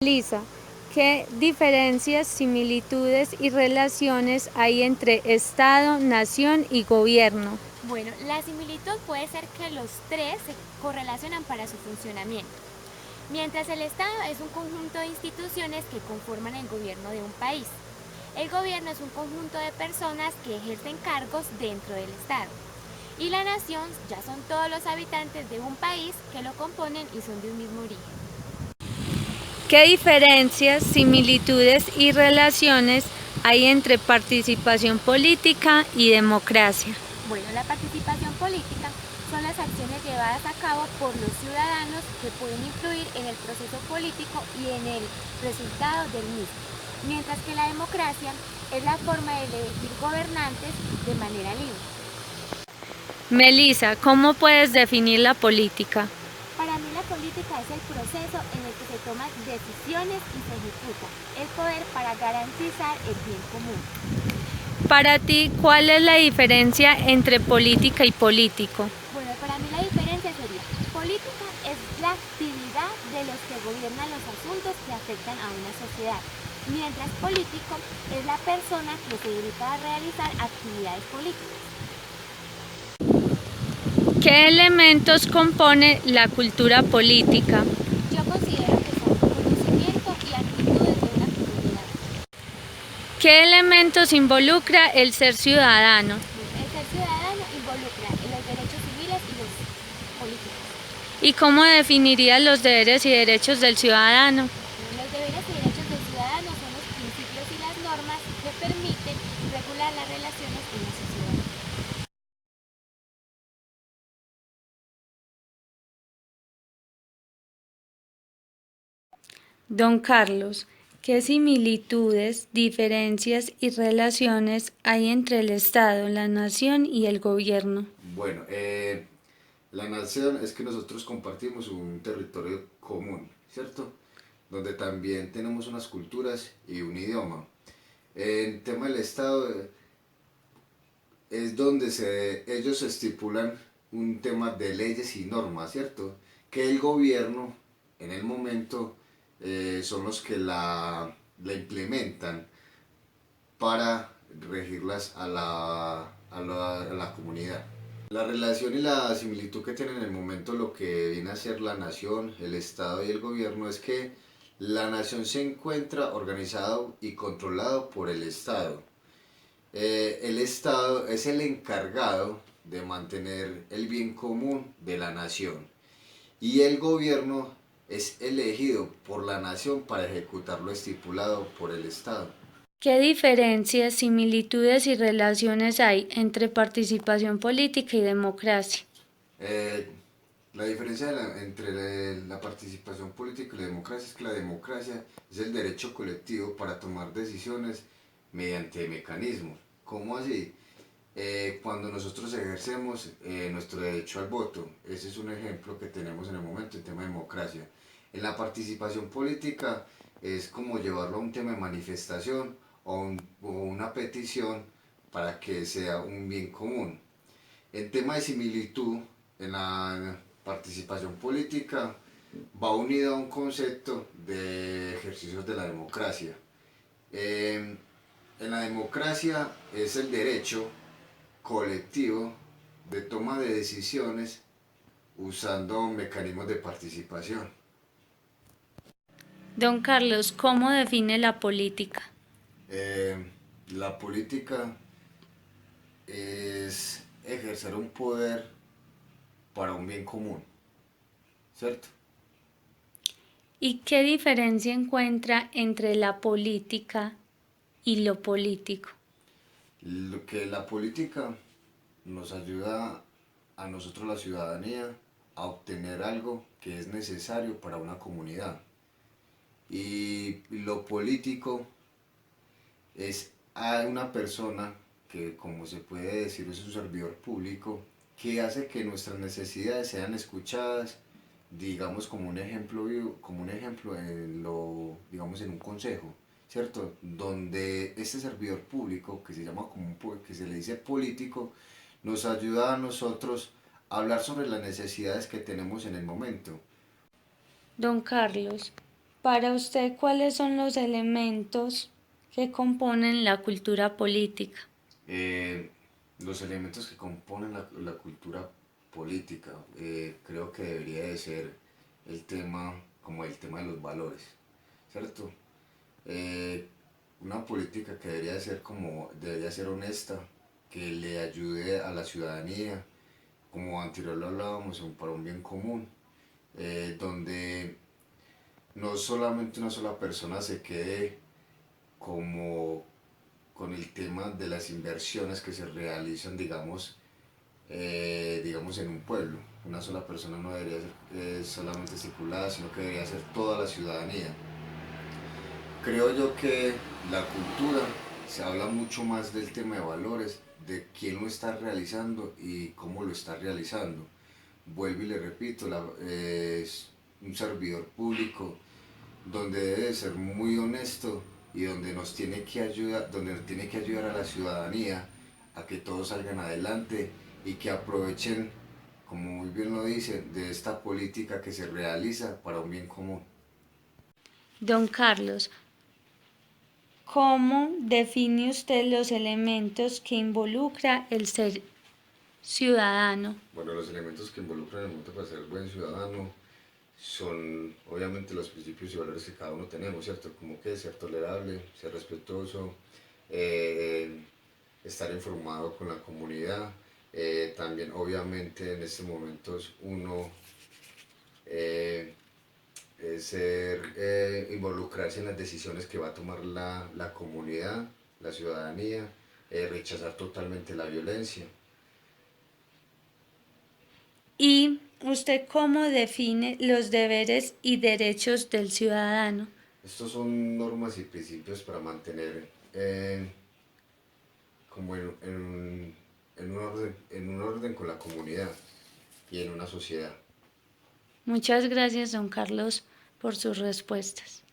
Lisa, ¿qué diferencias, similitudes y relaciones hay entre Estado, nación y gobierno? Bueno, la similitud puede ser que los tres se correlacionan para su funcionamiento. Mientras el Estado es un conjunto de instituciones que conforman el gobierno de un país. El gobierno es un conjunto de personas que ejercen cargos dentro del Estado. Y la nación ya son todos los habitantes de un país que lo componen y son de un mismo origen. ¿Qué diferencias, similitudes y relaciones hay entre participación política y democracia? Bueno, la participación política son las acciones llevadas a cabo por los ciudadanos que pueden influir en el proceso político y en el resultado del mismo, mientras que la democracia es la forma de elegir gobernantes de manera libre. Melissa, ¿cómo puedes definir la política? Para mí la política es el proceso en el que se toman decisiones y se ejecuta el poder para garantizar el bien común. Para ti, ¿cuál es la diferencia entre política y político? Bueno, para mí la diferencia sería, política es la actividad de los que gobiernan los asuntos que afectan a una sociedad, mientras político es la persona que se dedica a realizar actividades políticas. ¿Qué elementos compone la cultura política? Yo considero que son conocimiento y actitudes de una comunidad. ¿Qué elementos involucra el ser ciudadano? Bueno, el ser ciudadano involucra en los derechos civiles y los políticos. ¿Y cómo definirías los deberes y derechos del ciudadano? Bueno, los deberes y derechos del ciudadano son los principios y las normas que permiten regular las relaciones en la sociedad. Don Carlos, ¿qué similitudes, diferencias y relaciones hay entre el Estado, la nación y el gobierno? Bueno, la nación es que nosotros compartimos un territorio común, ¿cierto? Donde también tenemos unas culturas y un idioma. En tema del Estado es donde ellos estipulan un tema de leyes y normas, ¿cierto? Que el gobierno en el momento son los que la implementan para regirlas a la comunidad. La relación y la similitud que tienen en el momento lo que viene a ser la nación, el Estado y el gobierno es que la nación se encuentra organizado y controlado por el Estado. El Estado es el encargado de mantener el bien común de la nación y el gobierno es elegido por la nación para ejecutar lo estipulado por el Estado. ¿Qué diferencias, similitudes y relaciones hay entre participación política y democracia? Eh, la diferencia entre la participación política y la democracia es que la democracia es el derecho colectivo para tomar decisiones mediante mecanismos. ¿Cómo así? Cuando nosotros ejercemos nuestro derecho al voto, ese es un ejemplo que tenemos en el momento en tema de democracia. En la participación política es como llevarlo a un tema de manifestación o una petición para que sea un bien común. En tema de similitud, en la participación política va unido a un concepto de ejercicios de la democracia. Eh, en la democracia es el derecho colectivo de toma de decisiones usando mecanismos de participación. Don Carlos, ¿cómo define la política? Eh, la política es ejercer un poder para un bien común, ¿cierto? ¿Y qué diferencia encuentra entre la política y lo político? Lo que la política nos ayuda a nosotros la ciudadanía a obtener algo que es necesario para una comunidad. Y lo político es a una persona que, como se puede decir, es un servidor público que hace que nuestras necesidades sean escuchadas, digamos como un ejemplo como un ejemplo digamos en un consejo, ¿cierto? Donde este servidor público que se llama que se le dice político nos ayuda a nosotros a hablar sobre las necesidades que tenemos en el momento. Don Carlos, Para usted, ¿cuáles son los elementos que componen la cultura política? Los elementos que componen la cultura política, creo que debería de ser el tema, como el tema de los valores, ¿cierto? Eh, una política que debería ser honesta, que le ayude a la ciudadanía, como anterior lo hablábamos, para un bien común, donde no solamente una sola persona se quede como con el tema de las inversiones que se realizan, digamos en un pueblo. Una sola persona no debería ser solamente estipulada, sino que debería ser toda la ciudadanía. Creo yo que la cultura se habla mucho más del tema de valores, de quién lo está realizando y cómo lo está realizando. Vuelvo y le repito, es un servidor público donde debe de ser muy honesto y donde tiene que ayudar a la ciudadanía a que todos salgan adelante y que aprovechen, como muy bien lo dice, de esta política que se realiza para un bien común. Don Carlos, ¿cómo define usted los elementos que involucra el ser ciudadano? Bueno, los elementos que involucran el momento para ser buen ciudadano son obviamente los principios y valores que cada uno tenemos, ¿cierto? Como que ser tolerable, ser respetuoso, eh, estar informado con la comunidad, también obviamente en estos momentos uno eh, involucrarse en las decisiones que va a tomar la comunidad, la ciudadanía, rechazar totalmente la violencia. ¿Y usted cómo define los deberes y derechos del ciudadano? Estos son normas y principios para mantener como en un orden con la comunidad y en una sociedad. Muchas gracias, don Carlos, por sus respuestas.